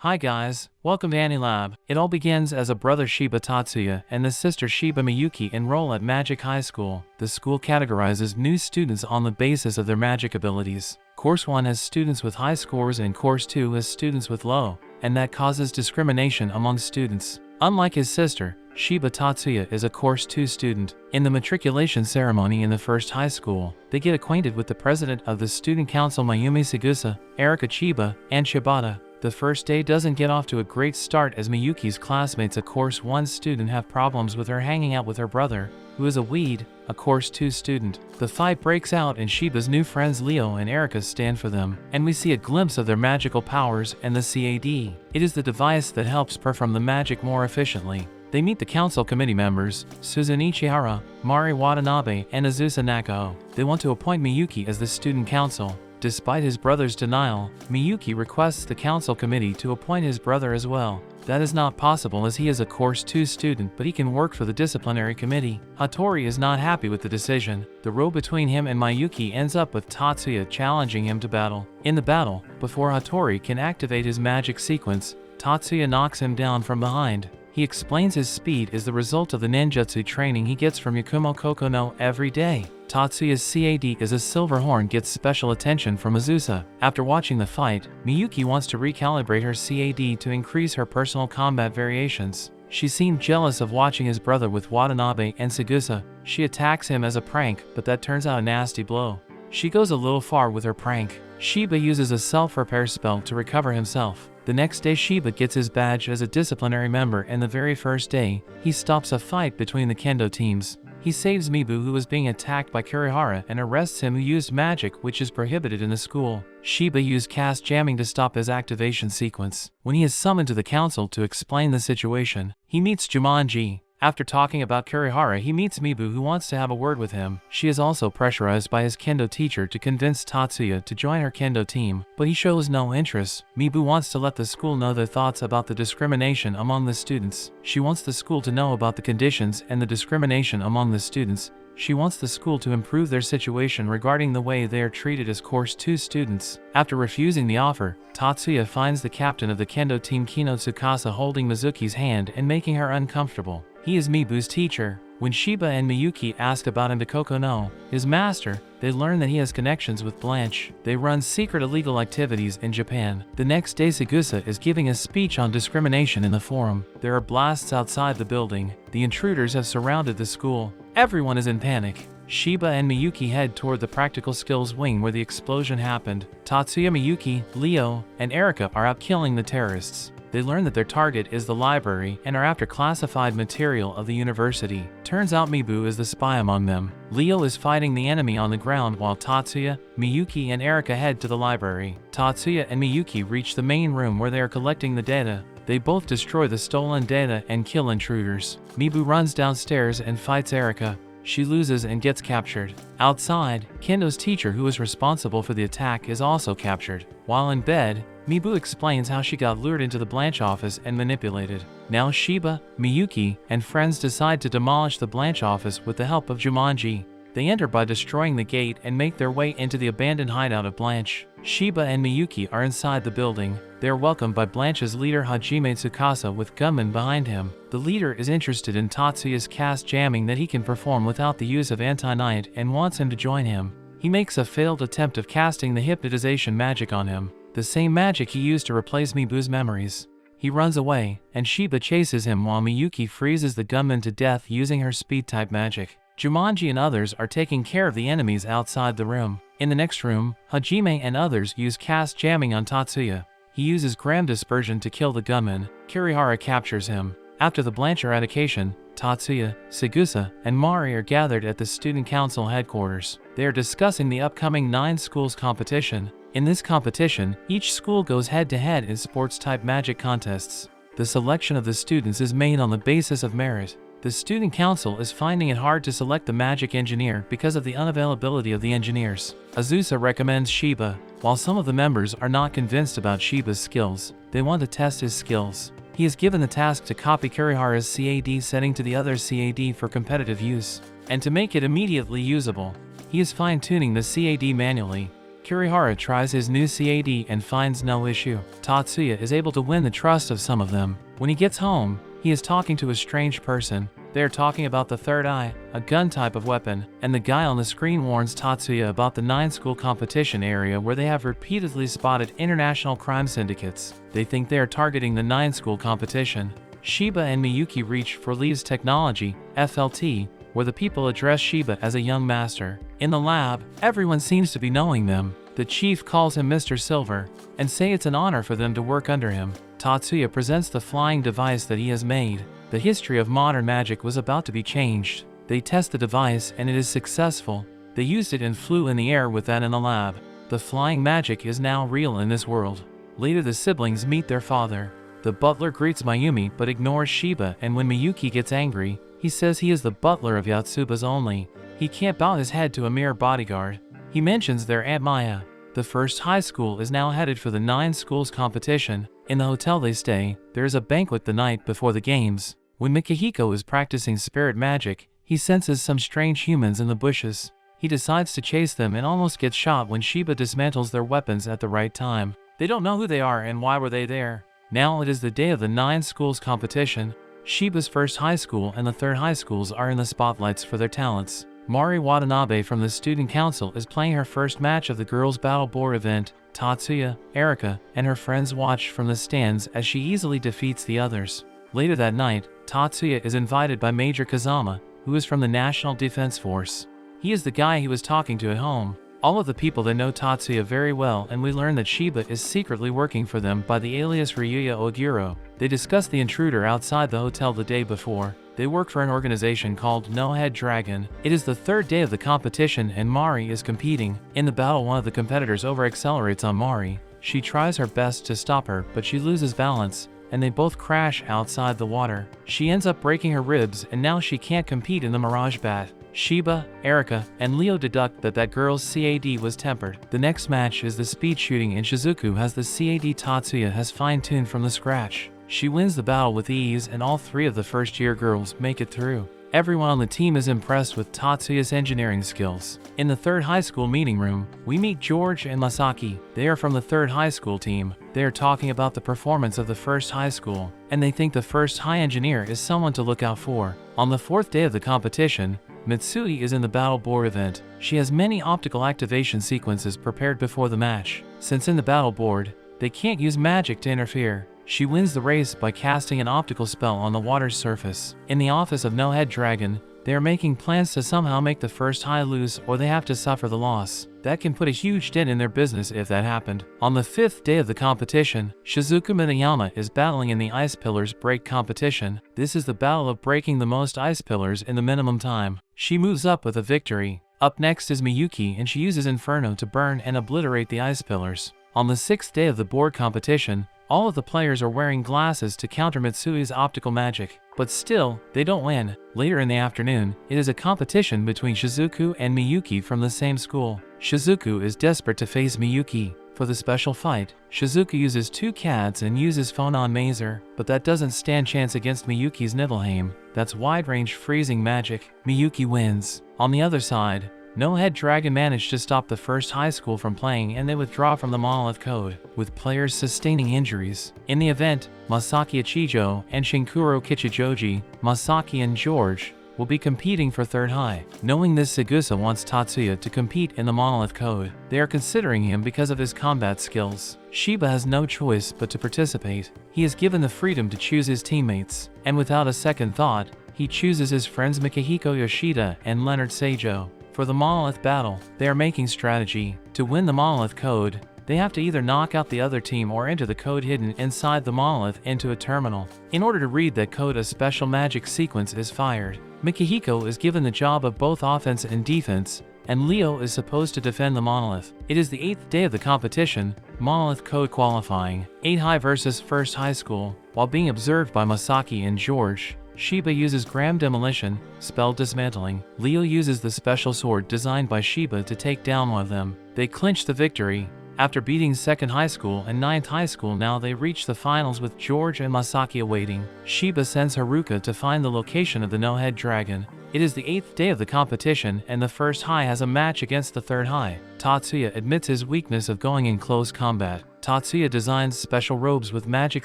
Hi guys, welcome to Anilab. It all begins as a brother Shiba Tatsuya and the sister Shiba Miyuki enroll at Magic High School. The school categorizes new students on the basis of their magic abilities. Course 1 has students with high scores and Course 2 has students with low, and that causes discrimination among students. Unlike his sister, Shiba Tatsuya is a Course 2 student. In the matriculation ceremony in the first high school, they get acquainted with the president of the student council Mayumi Segusa, Erika Chiba, and Shibata. The first day doesn't get off to a great start as Miyuki's classmates, a Course 1 student, have problems with her hanging out with her brother, who is a weed, a Course 2 student. The fight breaks out and Shiba's new friends Leo and Erika stand for them, and we see a glimpse of their magical powers and the CAD. It is the device that helps perform the magic more efficiently. They meet the council committee members, Suzune Ichihara, Mari Watanabe, and Azusa Nakao. They want to appoint Miyuki as the student council. Despite his brother's denial, Miyuki requests the council committee to appoint his brother as well. That is not possible as he is a Course 2 student, but he can work for the disciplinary committee. Hattori is not happy with the decision. The row between him and Miyuki ends up with Tatsuya challenging him to battle. In the battle, before Hattori can activate his magic sequence, Tatsuya knocks him down from behind. He explains his speed is the result of the ninjutsu training he gets from Yakumo Kokono every day. Tatsuya's CAD is a silver horn gets special attention from Azusa. After watching the fight, Miyuki wants to recalibrate her CAD to increase her personal combat variations. She seemed jealous of watching his brother with Watanabe and Segusa. She attacks him as a prank, but that turns out a nasty blow. She goes a little far with her prank. Shiba uses a self-repair spell to recover himself. The next day Shiba gets his badge as a disciplinary member, and the very first day, he stops a fight between the kendo teams. He saves Mibu, who was being attacked by Kurihara, and arrests him, who used magic which is prohibited in the school. Shiba used cast jamming to stop his activation sequence. When he is summoned to the council to explain the situation, he meets Jumanji. After talking about Kurihara, he meets Mibu, who wants to have a word with him. She is also pressurized by his kendo teacher to convince Tatsuya to join her kendo team, but he shows no interest. Mibu wants to let the school know their thoughts about the discrimination among the students. She wants the school to know about the conditions and the discrimination among the students. She wants the school to improve their situation regarding the way they are treated as Course 2 students. After refusing the offer, Tatsuya finds the captain of the kendo team Kino Tsukasa holding Mizuki's hand and making her uncomfortable. He is Mibu's teacher. When Shiba and Miyuki ask about him to Kokono, his master, they learn that he has connections with Blanche. They run secret illegal activities in Japan. The next day Segusa is giving a speech on discrimination in the forum. There are blasts outside the building. The intruders have surrounded the school. Everyone is in panic. Shiba and Miyuki head toward the practical skills wing where the explosion happened. Tatsuya, Miyuki, Leo, and Erika are out killing the terrorists. They learn that their target is the library and are after classified material of the university. Turns out Mibu is the spy among them. Leo is fighting the enemy on the ground while Tatsuya, Miyuki, and Erika head to the library. Tatsuya and Miyuki reach the main room where they are collecting the data. They both destroy the stolen data and kill intruders. Mibu runs downstairs and fights Erika. She loses and gets captured. Outside, Kendo's teacher, who is responsible for the attack, is also captured. While in bed, Mibu explains how she got lured into the Blanche office and manipulated. Now Shiba, Miyuki, and friends decide to demolish the Blanche office with the help of Jumanji. They enter by destroying the gate and make their way into the abandoned hideout of Blanche. Shiba and Miyuki are inside the building. They are welcomed by Blanche's leader Hajime Tsukasa with gunmen behind him. The leader is interested in Tatsuya's cast jamming that he can perform without the use of anti-night and wants him to join him. He makes a failed attempt of casting the hypnotization magic on him, the same magic he used to replace Mibu's memories. He runs away, and Shiba chases him while Miyuki freezes the gunman to death using her speed-type magic. Jumanji and others are taking care of the enemies outside the room. In the next room, Hajime and others use cast jamming on Tatsuya. He uses gram dispersion to kill the gunman. Kurihara captures him. After the Blanche eradication, Tatsuya, Segusa, and Mari are gathered at the student council headquarters. They are discussing the upcoming 9 schools competition. In this competition, each school goes head-to-head in sports-type magic contests. The selection of the students is made on the basis of merit. The student council is finding it hard to select the magic engineer because of the unavailability of the engineers. Azusa recommends Shiba. While some of the members are not convinced about Shiba's skills, they want to test his skills. He is given the task to copy Kurihara's CAD setting to the other CAD for competitive use, and to make it immediately usable. He is fine-tuning the CAD manually. Kurihara tries his new CAD and finds no issue. Tatsuya is able to win the trust of some of them. When he gets home, he is talking to a strange person. They are talking about the third eye, a gun type of weapon, and the guy on the screen warns Tatsuya about the 9-school competition area where they have repeatedly spotted international crime syndicates. They think they are targeting the 9-school competition. Shiba and Miyuki reach for Leaves Technology, FLT, where the people address Shiba as a young master. In the lab, everyone seems to be knowing them. The chief calls him Mr. Silver, and say it's an honor for them to work under him. Tatsuya presents the flying device that he has made. The history of modern magic was about to be changed. They test the device and it is successful. They used it and flew in the air with that in the lab. The flying magic is now real in this world. Later the siblings meet their father. The butler greets Mayumi but ignores Shiba, and when Miyuki gets angry, he says he is the butler of Yotsuba's only. He can't bow his head to a mere bodyguard. He mentions their Aunt Maya. The first high school is now headed for the 9 schools competition. In the hotel they stay, there is a banquet the night before the games. When Mikihiko is practicing spirit magic, he senses some strange humans in the bushes. He decides to chase them and almost gets shot when Shiba dismantles their weapons at the right time. They don't know who they are and why were they there. Now it is the day of the 9 schools competition. Shiba's first high school and the third high schools are in the spotlights for their talents. Mari Watanabe from the student council is playing her first match of the girls' battle board event. Tatsuya, Erika, and her friends watch from the stands as she easily defeats the others. Later that night, Tatsuya is invited by Major Kazama, who is from the National Defense Force. He is the guy he was talking to at home. All of the people that know Tatsuya very well, and we learn that Shiba is secretly working for them by the alias Ryuya Oguro. They discuss the intruder outside the hotel the day before. They work for an organization called No Head Dragon. It is the third day of the competition and Mari is competing. In the battle, one of the competitors over-accelerates on Mari. She tries her best to stop her, but she loses balance, and they both crash outside the water. She ends up breaking her ribs, and now she can't compete in the Mirage Bat. Shiba, Erika, and Leo deduct that that girl's CAD was tempered. The next match is the speed shooting, and Shizuku has the CAD Tatsuya has fine-tuned from the scratch. She wins the battle with ease, and all 3 of the first-year girls make it through. Everyone on the team is impressed with Tatsuya's engineering skills. In the third high school meeting room, we meet George and Masaki. They are from the third high school team. They are talking about the performance of the first high school, and they think the first high engineer is someone to look out for. On the 4th day of the competition, Mitsui is in the battle board event. She has many optical activation sequences prepared before the match. Since in the battle board, they can't use magic to interfere. She wins the race by casting an optical spell on the water's surface. In the office of No Head Dragon, they are making plans to somehow make the first high lose, or they have to suffer the loss. That can put a huge dent in their business if that happened. On the 5th day of the competition, Shizuku Minayama is battling in the Ice Pillars break competition. This is the battle of breaking the most ice pillars in the minimum time. She moves up with a victory. Up next is Miyuki, and she uses Inferno to burn and obliterate the ice pillars. On the 6th day of the board competition, all of the players are wearing glasses to counter Mitsui's optical magic, but still, they don't win. Later in the afternoon, it is a competition between Shizuku and Miyuki from the same school. Shizuku is desperate to face Miyuki. For the special fight, Shizuku uses 2 CADs and uses Phonon Mazer, but that doesn't stand chance against Miyuki's Nibelheim. That's wide-range freezing magic. Miyuki wins. On the other side, No Head Dragon managed to stop the first high school from playing, and they withdraw from the Monolith Code, with players sustaining injuries. In the event, Masaki Ichijo and Shinkuro Kichijoji, Masaki and George, will be competing for third high. Knowing this, Segusa wants Tatsuya to compete in the Monolith Code. They are considering him because of his combat skills. Shiba has no choice but to participate. He is given the freedom to choose his teammates, and without a second thought, he chooses his friends Mikihiko Yoshida and Leonard Seijo. For the Monolith battle, they are making strategy. To win the Monolith Code, they have to either knock out the other team or enter the code hidden inside the Monolith into a terminal. In order to read that code, a special magic sequence is fired. Mikihiko is given the job of both offense and defense, and Leo is supposed to defend the Monolith. It is the 8th day of the competition, Monolith Code qualifying, 8 high versus first high school. While being observed by Masaki and George, Shiba uses Gram Demolition, spell dismantling. Leo uses the special sword designed by Shiba to take down one of them. They clinch the victory. After beating 2nd high school and 9th high school, now they reach the finals with George and Masaki awaiting. Shiba sends Haruka to find the location of the No Head Dragon. It is the 8th day of the competition and the first high has a match against the 3rd high. Tatsuya admits his weakness of going in close combat. Tatsuya designs special robes with magic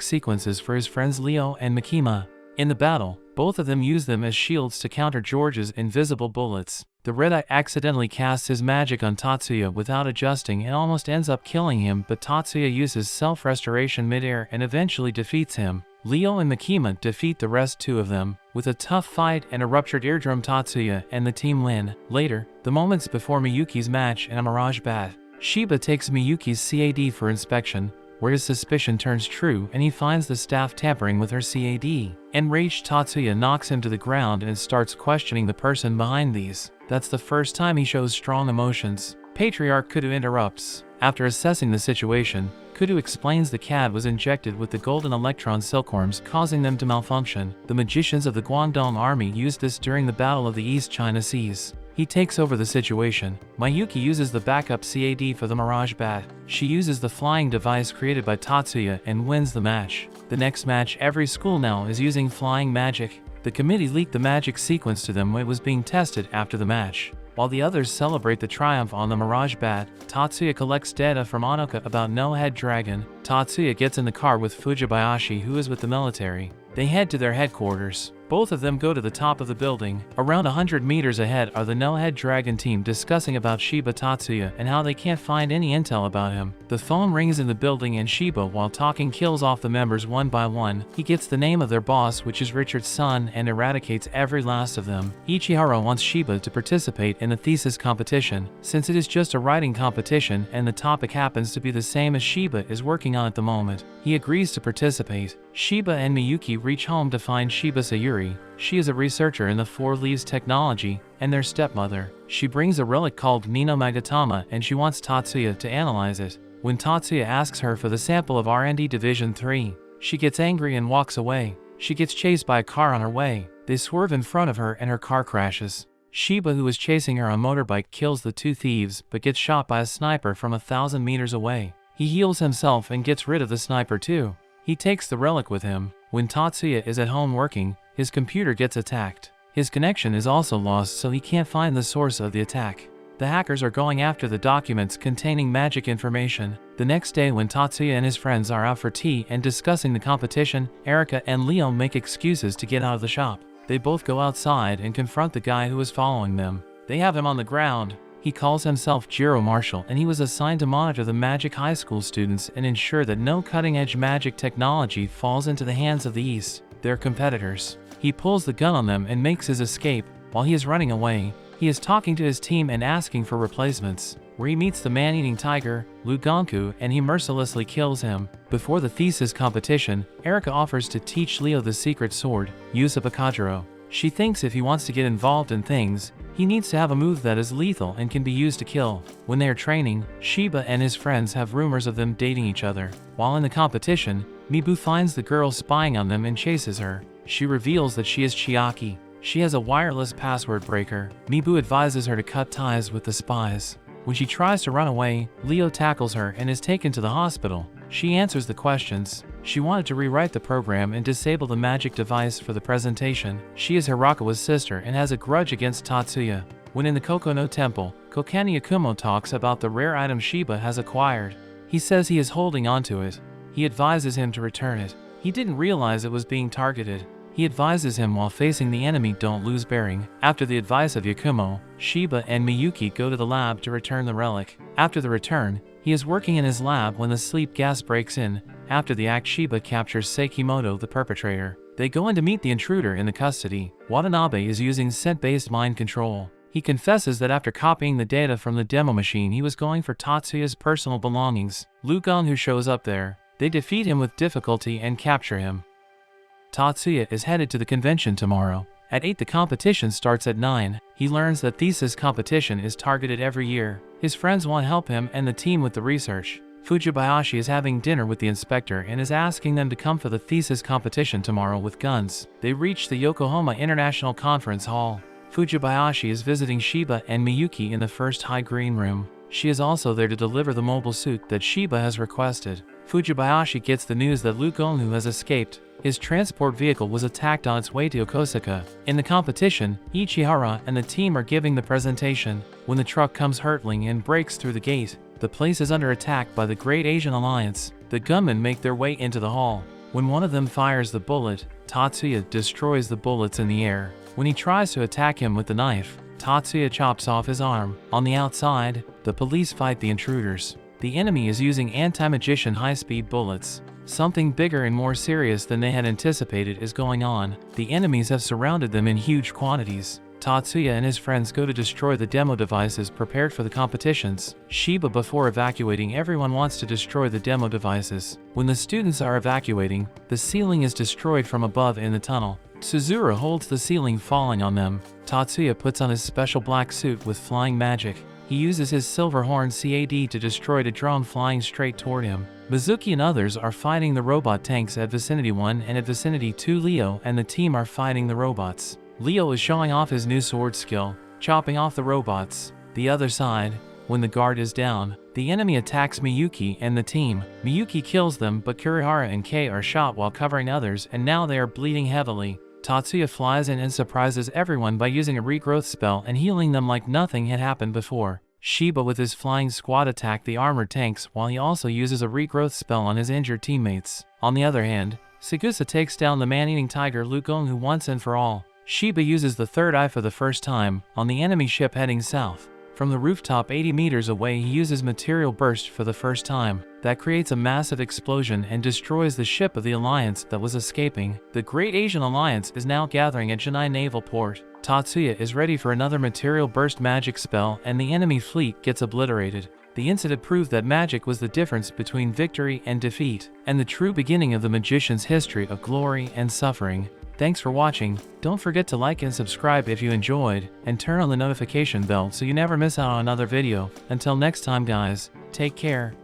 sequences for his friends Leo and Makima. In the battle, both of them use them as shields to counter George's invisible bullets. The Red Eye accidentally casts his magic on Tatsuya without adjusting and almost ends up killing him, but Tatsuya uses self-restoration midair and eventually defeats him. Leo and Makima defeat the rest 2 of them. With a tough fight and a ruptured eardrum, Tatsuya and the team win. Later, the moments before Miyuki's match and a Mirage Bat, Shiba takes Miyuki's CAD for inspection, where his suspicion turns true and he finds the staff tampering with her CAD. Enraged, Tatsuya knocks him to the ground and starts questioning the person behind these. That's the first time he shows strong emotions. Patriarch Kudo interrupts. After assessing the situation, Kudo explains the CAD was injected with the golden electron silkworms, causing them to malfunction. The magicians of the Guangdong army used this during the Battle of the East China Seas. He takes over the situation. Miyuki uses the backup CAD for the Mirage Bat. She uses the flying device created by Tatsuya and wins the match. The next match, every school now is using flying magic. The committee leaked the magic sequence to them when it was being tested after the match. While the others celebrate the triumph on the Mirage Bat, Tatsuya collects data from Anoka about No-Head Dragon. Tatsuya gets in the car with Fujibayashi, who is with the military. They head to their headquarters. Both of them go to the top of the building. Around 100 meters ahead are the No-Head Dragon team discussing about Shiba Tatsuya and how they can't find any intel about him. The phone rings in the building and Shiba, while talking, kills off the members one by one. He gets the name of their boss, which is Richard's son, and eradicates every last of them. Ichihara wants Shiba to participate in the thesis competition, since it is just a writing competition and the topic happens to be the same as Shiba is working on at the moment. He agrees to participate. Shiba and Miyuki reach home to find Shiba Sayuri. She is a researcher in the Four Leaves technology, and their stepmother. She brings a relic called Nino Magatama and she wants Tatsuya to analyze it. When Tatsuya asks her for the sample of R&D Division 3, she gets angry and walks away. She gets chased by a car on her way. They swerve in front of her and her car crashes. Shiba, who is chasing her on motorbike, kills the 2 thieves but gets shot by a sniper from 1,000 meters away. He heals himself and gets rid of the sniper too. He takes the relic with him. When Tatsuya is at home working, his computer gets attacked. His connection is also lost, so he can't find the source of the attack. The hackers are going after the documents containing magic information. The next day, when Tatsuya and his friends are out for tea and discussing the competition, Erika and Leo make excuses to get out of the shop. They both go outside and confront the guy who is following them. They have him on the ground. He calls himself Jiro Marshall and he was assigned to monitor the magic high school students and ensure that no cutting-edge magic technology falls into the hands of the East, their competitors. He pulls the gun on them and makes his escape. While he is running away, he is talking to his team and asking for replacements, where he meets the man-eating tiger, Luganku, and he mercilessly kills him. Before the thesis competition, Erika offers to teach Leo the secret sword, Yusupakajiro. She thinks if he wants to get involved in things, he needs to have a move that is lethal and can be used to kill. When they are training, Shiba and his friends have rumors of them dating each other. While in the competition, Mibu finds the girl spying on them and chases her. She reveals that she is Chiaki. She has a wireless password breaker. Mibu advises her to cut ties with the spies. When she tries to run away, Leo tackles her and is taken to the hospital. She answers the questions. She wanted to rewrite the program and disable the magic device for the presentation. She is Hirakawa's sister and has a grudge against Tatsuya. When in the Kokono Temple, Kokani Akumo talks about the rare item Shiba has acquired. He says he is holding onto it. He advises him to return it. He didn't realize it was being targeted. He advises him while facing the enemy don't lose bearing. After the advice of Yakumo, Shiba and Miyuki go to the lab to return the relic. After the return, he is working in his lab when the sleep gas breaks in. After the act, Shiba captures Sekimoto, the perpetrator. They go in to meet the intruder in the custody. Watanabe is using scent-based mind control. He confesses that after copying the data from the demo machine, he was going for Tatsuya's personal belongings. Lugon, who shows up there. They defeat him with difficulty and capture him. Tatsuya is headed to the convention tomorrow. At 8, the competition starts at 9. He learns that thesis competition is targeted every year. His friends want to help him and the team with the research. Fujibayashi is having dinner with the inspector and is asking them to come for the thesis competition tomorrow with guns. They reach the Yokohama International Conference Hall. Fujibayashi is visiting Shiba and Miyuki in the first high green room. She is also there to deliver the mobile suit that Shiba has requested. Fujibayashi gets the news that Lugonlu has escaped. His transport vehicle was attacked on its way to Yokosuka. In the competition, Ichihara and the team are giving the presentation. When the truck comes hurtling and breaks through the gate, the place is under attack by the Great Asian Alliance. The gunmen make their way into the hall. When one of them fires the bullet, Tatsuya destroys the bullets in the air. When he tries to attack him with the knife, Tatsuya chops off his arm. On the outside, the police fight the intruders. The enemy is using anti-magician high-speed bullets. Something bigger and more serious than they had anticipated is going on. The enemies have surrounded them in huge quantities. Tatsuya and his friends go to destroy the demo devices prepared for the competitions. Shiba, before evacuating everyone, wants to destroy the demo devices. When the students are evacuating, the ceiling is destroyed from above in the tunnel. Suzura holds the ceiling falling on them. Tatsuya puts on his special black suit with flying magic. He uses his silver horn CAD to destroy the drone flying straight toward him. Mizuki and others are fighting the robot tanks at Vicinity 1 and at Vicinity 2. Leo and the team are fighting the robots. Leo is showing off his new sword skill, chopping off the robots. The other side, when the guard is down, the enemy attacks Miyuki and the team. Miyuki kills them, but Kurihara and Kei are shot while covering others, and now they are bleeding heavily. Tatsuya flies in and surprises everyone by using a regrowth spell and healing them like nothing had happened before. Shiba with his flying squad attack the armored tanks while he also uses a regrowth spell on his injured teammates. On the other hand, Sagusa takes down the man-eating tiger Lugong once and for all. Shiba uses the third eye for the first time on the enemy ship heading south. From the rooftop 80 meters away, he uses material burst for the first time. That creates a massive explosion and destroys the ship of the Alliance that was escaping. The Great Asian Alliance is now gathering at Janai Naval Port. Tatsuya is ready for another material burst magic spell and the enemy fleet gets obliterated. The incident proved that magic was the difference between victory and defeat, and the true beginning of the magician's history of glory and suffering. Thanks for watching. Don't forget to like and subscribe if you enjoyed, and turn on the notification bell so you never miss out on another video. Until next time guys, take care.